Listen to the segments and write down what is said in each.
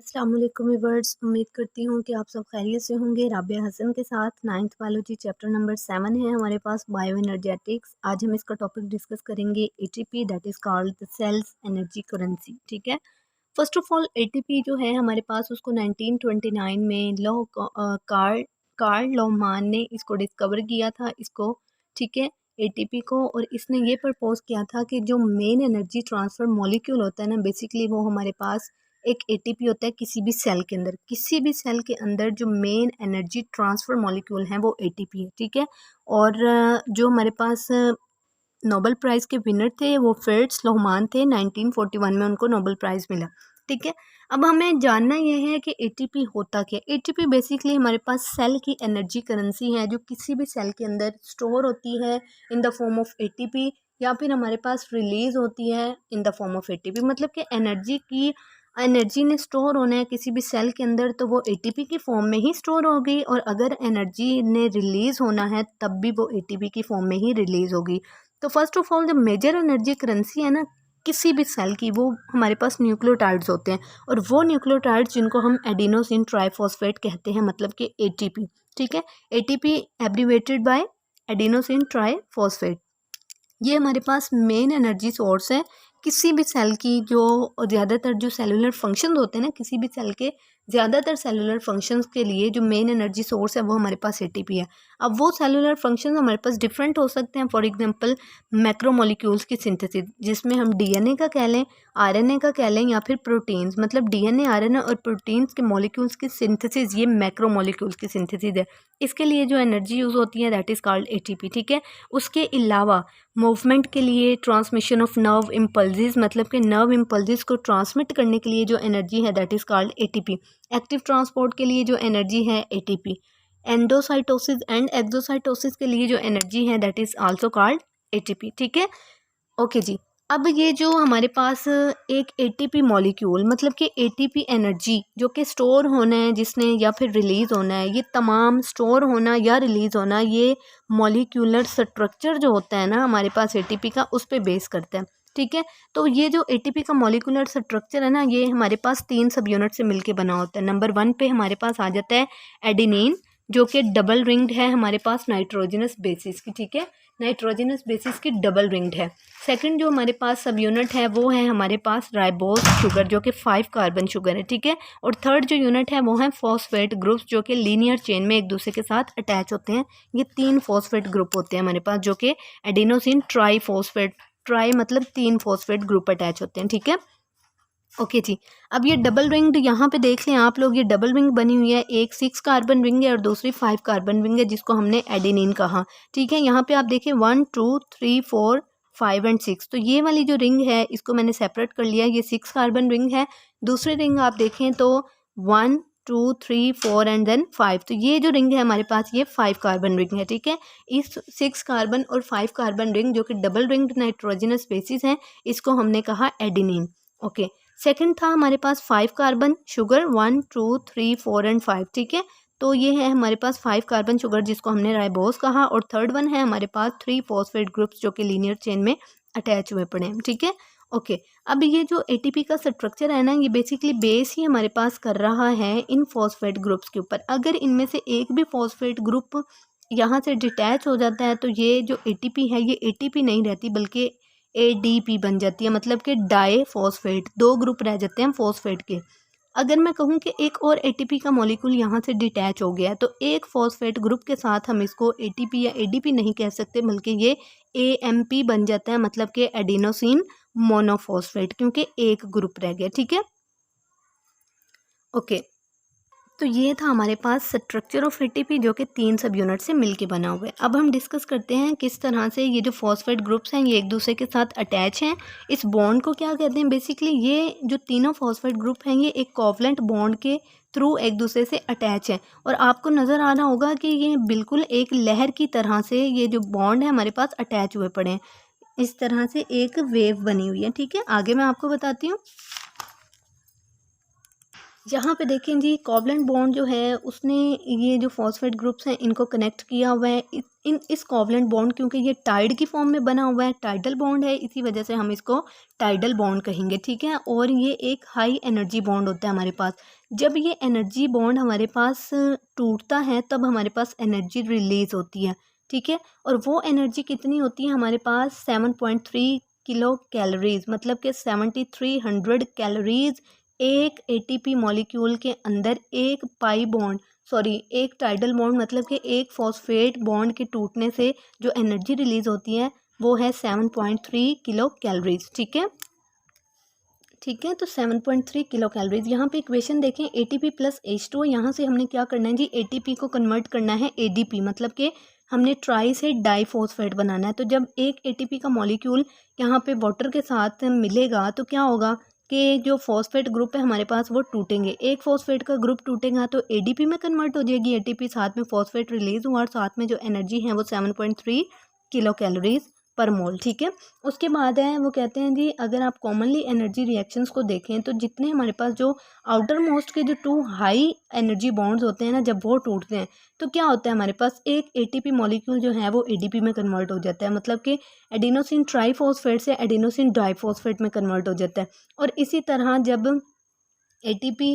अस्सलाम वालेकुम व्यूअर्स, उम्मीद करती हूँ कि आप सब खैरियत से होंगे। राबिया हसन के साथ 9th बायोलॉजी चैप्टर नंबर 7 है हमारे पास, बायो एनर्जेटिक्स। आज हम इसका टॉपिक डिस्कस करेंगे ATP, that is called the cells energy currency. ठीक है। फर्स्ट ऑफ ऑल एटीपी जो है हमारे पास, उसको 1929 में कार्ल लोहमान ने इसको डिस्कवर किया था इसको। ठीक है, एटीपी को। और इसने ये प्रपोज किया था कि जो मेन एनर्जी ट्रांसफर मॉलिक्यूल होता है ना, बेसिकली वो हमारे पास एक एटीपी होता है। किसी भी सेल के अंदर, किसी भी सेल के अंदर जो मेन एनर्जी ट्रांसफर मॉलिक्यूल है वो एटीपी है। ठीक है। और जो हमारे पास नोबेल प्राइज़ के विनर थे वो फ्रिट्ज लोहमान थे। 1941 में उनको नोबेल प्राइज़ मिला। ठीक है। अब हमें जानना ये है कि एटीपी होता क्या है। एटीपी बेसिकली हमारे पास सेल की एनर्जी करेंसी है, जो किसी भी सेल के अंदर स्टोर होती है in the form of ATP, या फिर हमारे पास रिलीज होती है in the form of ATP. मतलब कि एनर्जी ने स्टोर होना है किसी भी सेल के अंदर, तो वो एटीपी की फॉर्म में ही स्टोर होगी। और अगर एनर्जी ने रिलीज़ होना है तब भी वो एटीपी की फॉर्म में ही रिलीज़ होगी। तो फर्स्ट ऑफ ऑल जो मेजर एनर्जी करेंसी है ना किसी भी सेल की, वो हमारे पास न्यूक्लियोटाइड्स होते हैं। और वो न्यूक्लियोटाइड्स जिनको हम एडिनोसिन ट्राइफॉस्फेट कहते हैं, मतलब कि एटीपी। ठीक है। ATP abbreviated by adenosine triphosphate. ये हमारे पास मेन एनर्जी सोर्स है किसी भी सेल की। जो ज़्यादातर जो सेलुलर फंक्शन होते हैं ना, किसी भी सेल के ज़्यादातर सेलुलर फंक्शंस के लिए जो मेन एनर्जी सोर्स है वो हमारे पास एटीपी है। अब वो सेलुलर फंक्शन हमारे पास डिफरेंट हो सकते हैं। फॉर एग्जांपल मैक्रोमोलिक्यूल्स की सिंथेसिस, जिसमें हम डीएनए का कह लें, आरएनए का कह लें, या फिर प्रोटीन्स, मतलब डीएनए, आरएनए और प्रोटीन्स के मॉलिक्यूल्स की सिंथेसिस, ये मैक्रोमोलिक्यूल्स की सिंथेसिस है। इसके लिए जो एनर्जी यूज़ होती है दैट इज़ कॉल्ड एटीपी। ठीक है। उसके अलावा मूवमेंट के लिए, ट्रांसमिशन ऑफ नर्व इम्पल्सेस, मतलब कि नर्व इम्पल्सेस को ट्रांसमिट करने के लिए जो एनर्जी है that is called ATP. Active transport के लिए जो एनर्जी है एटीपी। एंडोसाइटोसिस एंड एक्सोसाइटोसिस के लिए जो एनर्जी है that is also called ATP. ठीक है। ओके जी। अब ये जो हमारे पास एक एटीपी मॉलिक्यूल, मतलब कि एटीपी एनर्जी जो कि स्टोर होना है जिसने, या फिर रिलीज़ होना है, ये तमाम स्टोर होना या रिलीज़ होना, ये मॉलिक्यूलर स्ट्रक्चर जो होता है ना हमारे पास एटीपी का, उस पे बेस करता है। ठीक है। तो ये जो एटीपी का मॉलिक्यूलर स्ट्रक्चर है ना, ये हमारे पास 3 सब यूनिट से मिलके बना होता है। नंबर 1 पे हमारे पास आ जाता है एडेनिन, जो कि डबल रिंग्ड है हमारे पास नाइट्रोजनस बेसिस की। ठीक है। नाइट्रोजनस बेसिस की डबल रिंग्ड है। सेकंड जो हमारे पास सब यूनिट है वो है हमारे पास राइबोस शुगर, जो कि 5 कार्बन शुगर है। ठीक है। और थर्ड जो यूनिट है वो है फॉस्फेट ग्रुप्स, जो कि लीनियर चेन में एक दूसरे के साथ अटैच होते हैं। ये 3 फॉस्फेट ग्रुप होते हैं हमारे पास, जो कि एडिनोसिन ट्राइफॉस्फेट, ट्राई मतलब 3 फॉस्फेट ग्रुप अटैच होते हैं। ठीक है। ओके जी। अब ये डबल रिंग्ड यहाँ पे देख लें आप लोग, ये डबल रिंग बनी हुई है। एक 6 कार्बन रिंग है और दूसरी 5 कार्बन रिंग है, जिसको हमने एडेनिन कहा। ठीक है। यहाँ पे आप देखिए 1 2 3 4 5 एंड 6, तो ये वाली जो रिंग है इसको मैंने सेपरेट कर लिया, ये 6 कार्बन रिंग है। दूसरी रिंग आप देखें तो 1 2 3 4 एंड देन 5, तो ये जो रिंग है हमारे पास ये 5 कार्बन रिंग है। ठीक है। इस 6 कार्बन और 5 कार्बन रिंग जो कि डबल रिंग नाइट्रोजनस बेसिस है, इसको हमने कहा एडेनिन। ओके। सेकंड था हमारे पास 5 कार्बन शुगर, 1 2 3 4 एंड 5। ठीक है। तो ये है हमारे पास 5 कार्बन शुगर, जिसको हमने राइबोस कहा। और थर्ड वन है हमारे पास 3 फॉस्फेट ग्रुप्स, जो कि लीनियर चेन में अटैच हुए पड़े हैं। ठीक है। ओके। अब ये जो एटीपी का स्ट्रक्चर है ना, ये बेसिकली बेस ही हमारे पास कर रहा है इन फॉस्फेट ग्रुप्स के ऊपर। अगर इनमें से एक भी फॉस्फेट ग्रुप यहाँ से डिटैच हो जाता है तो ये जो एटीपी है ये एटीपी नहीं रहती, बल्कि एडीपी बन जाती है, मतलब कि डाई फॉस्फेट। 2 ग्रुप रह जाते हैं फॉस्फेट के। अगर मैं कहूँ कि एक और एटीपी का मॉलिक्यूल यहाँ से डिटैच हो गया है, तो एक फॉस्फेट ग्रुप के साथ हम इसको एटीपी या एडीपी नहीं कह सकते, बल्कि ये एएमपी बन जाता है, मतलब कि एडिनोसिन मोनोफॉस्फेट, क्योंकि एक ग्रुप रह गया। ठीक है। ओके। तो ये था हमारे पास स्ट्रक्चर ऑफ एटीपी, जो कि 3 सब यूनिट से मिलके बना हुआ है। अब हम डिस्कस करते हैं किस तरह से ये जो फॉस्फेट ग्रुप्स हैं ये एक दूसरे के साथ अटैच हैं। इस बॉन्ड को क्या कहते हैं, बेसिकली ये जो तीनों फॉस्फेट ग्रुप हैं ये एक कोवलेंट बॉन्ड के थ्रू एक दूसरे से अटैच हैं। और आपको नज़र आ रहा होगा कि ये बिल्कुल एक लहर की तरह से ये जो बॉन्ड है हमारे पास अटैच हुए पड़े हैं। इस तरह से एक वेव बनी हुई है। ठीक है। आगे मैं आपको बताती हूँ। यहाँ पे देखें जी, कोवलेंट बॉन्ड जो है उसने ये जो फॉस्फेट ग्रुप्स हैं इनको कनेक्ट किया हुआ है। इस कोवलेंट बॉन्ड, क्योंकि ये टाइड की फॉर्म में बना हुआ है, टाइडल बॉन्ड है, इसी वजह से हम इसको टाइडल बॉन्ड कहेंगे, ठीक है। और ये एक हाई एनर्जी बॉन्ड होता है हमारे पास। जब ये एनर्जी बॉन्ड हमारे पास टूटता है तब हमारे पास एनर्जी रिलीज होती है, ठीक है। और वो एनर्जी कितनी होती है हमारे पास? 7.3 किलो कैलोरीज, मतलब कि 7300 कैलोरीज एक एटीपी मॉलिक्यूल के अंदर एक पाई बॉन्ड, सॉरी एक टाइडल बॉन्ड, मतलब कि एक फॉस्फेट बॉन्ड के टूटने से जो एनर्जी रिलीज होती है वो है 7.3 किलो कैलोरीज, ठीक है। ठीक है, तो 7.3 किलो कैलोरीज। यहाँ पे इक्वेशन देखें, ATP प्लस H2O, यहाँ से हमने क्या करना है जी, ATP को कन्वर्ट करना है ADP, मतलब कि हमने ट्राई से डाईफॉस्फेट बनाना है। तो जब एक ATP का मॉलिक्यूल यहाँ पे वाटर के साथ मिलेगा तो क्या होगा कि जो फॉस्फेट ग्रुप है हमारे पास वो टूटेंगे। एक फॉस्फेट का ग्रुप टूटेगा तो ADP में कन्वर्ट हो जाएगी ATP, साथ में फॉस्फेट रिलीज हुआ और साथ में जो एनर्जी है वो 7.3 किलो कैलोरीज पर मोल, ठीक है। उसके बाद है वो कहते हैं जी, अगर आप कॉमनली एनर्जी रिएक्शंस को देखें तो जितने हमारे पास जो आउटर मोस्ट के जो 2 हाई एनर्जी बॉन्ड्स होते हैं ना, जब वो टूटते हैं तो क्या होता है हमारे पास, एक ATP मॉलिक्यूल जो है वो ADP में कन्वर्ट हो जाता है, मतलब कि एडिनोसिन ट्राईफॉस्फेट से एडिनोसिन डाईफॉस्फेट में कन्वर्ट हो जाता है। और इसी तरह जब ATP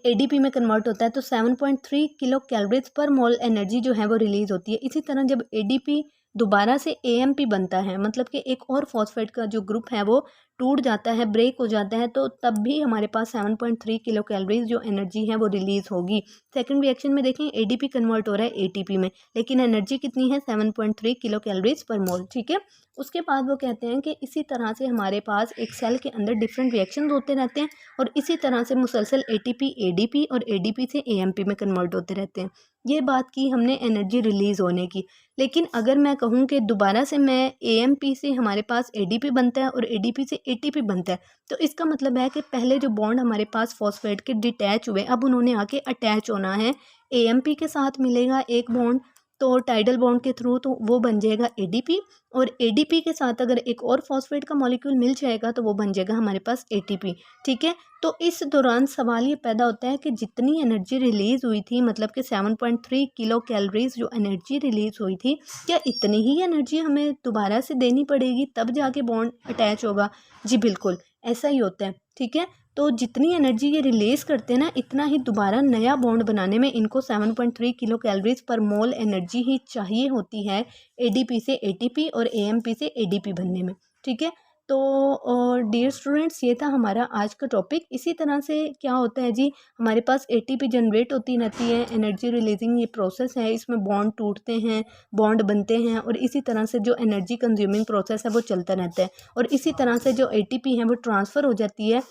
ADP में कन्वर्ट होता है तो 7.3 किलो कैलोरीज पर मोल एनर्जी जो है वो रिलीज होती है। इसी तरह जब ADP दोबारा से AMP बनता है, मतलब कि एक और फॉस्फेट का जो ग्रुप है वो टूट जाता है, ब्रेक हो जाता है, तो तब भी हमारे पास 7.3 किलो कैलोरीज जो एनर्जी है वो रिलीज होगी। सेकंड रिएक्शन में देखें, ADP कन्वर्ट हो रहा है ATP में, लेकिन एनर्जी कितनी है? 7.3 किलो कैलोरीज पर मोल, ठीक है। उसके बाद वो कहते हैं कि इसी तरह से हमारे पास एक सेल के अंदर डिफरेंट रिएक्शन होते रहते हैं और इसी तरह से मुसलसल ATP ADP और ADP से AMP में कन्वर्ट होते रहते हैं। ये बात की हमने एनर्जी रिलीज होने की। लेकिन अगर मैं कहूँ कि दोबारा से मैं AMP से हमारे पास ADP बनता है और ADP से ATP बनता है, तो इसका मतलब है कि पहले जो बॉन्ड हमारे पास फॉस्फेट के डिटैच हुए, अब उन्होंने आके अटैच होना है। AMP के साथ मिलेगा एक बॉन्ड तो टाइडल बॉन्ड के थ्रू, तो वो बन जाएगा ADP, और ADP के साथ अगर एक और फॉस्फेट का मॉलिक्यूल मिल जाएगा तो वो बन जाएगा हमारे पास ATP, ठीक है। तो इस दौरान सवाल ये पैदा होता है कि जितनी एनर्जी रिलीज हुई थी, मतलब कि 7.3 किलो कैलोरीज जो एनर्जी रिलीज हुई थी, क्या इतनी ही एनर्जी हमें दोबारा से देनी पड़ेगी तब जाके बॉन्ड अटैच होगा? जी बिल्कुल, ऐसा ही होता है, ठीक है। तो जितनी एनर्जी ये रिलीज करते हैं ना, इतना ही दोबारा नया बॉन्ड बनाने में इनको 7.3 किलो कैलोरीज पर मोल एनर्जी ही चाहिए होती है ADP से ATP और AMP से ADP बनने में, ठीक है। तो डियर स्टूडेंट्स, ये था हमारा आज का टॉपिक। इसी तरह से क्या होता है जी, हमारे पास ATP जनरेट होती रहती है, एनर्जी रिलीजिंग ये प्रोसेस है, इसमें बॉन्ड टूटते हैं, बॉन्ड बनते हैं, और इसी तरह से जो एनर्जी कंज्यूमिंग प्रोसेस है वो चलता रहता है, और इसी तरह से जो ATP है वो ट्रांसफ़र हो जाती है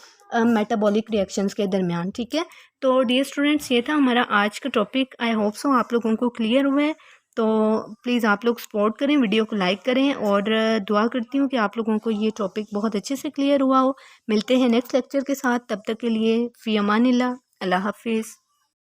मेटाबॉलिक रिएक्शंस के दरमियान, ठीक है। तो डियर स्टूडेंट्स, ये था हमारा आज का टॉपिक। आई होप सो आप लोगों को क्लियर हुआ है। तो प्लीज़ आप लोग सपोर्ट करें, वीडियो को लाइक करें, और दुआ करती हूँ कि आप लोगों को ये टॉपिक बहुत अच्छे से क्लियर हुआ हो। मिलते हैं नेक्स्ट लेक्चर के साथ, तब तक के लिए फ़ी अमानिल्लाह, अल्लाह हाफिज़।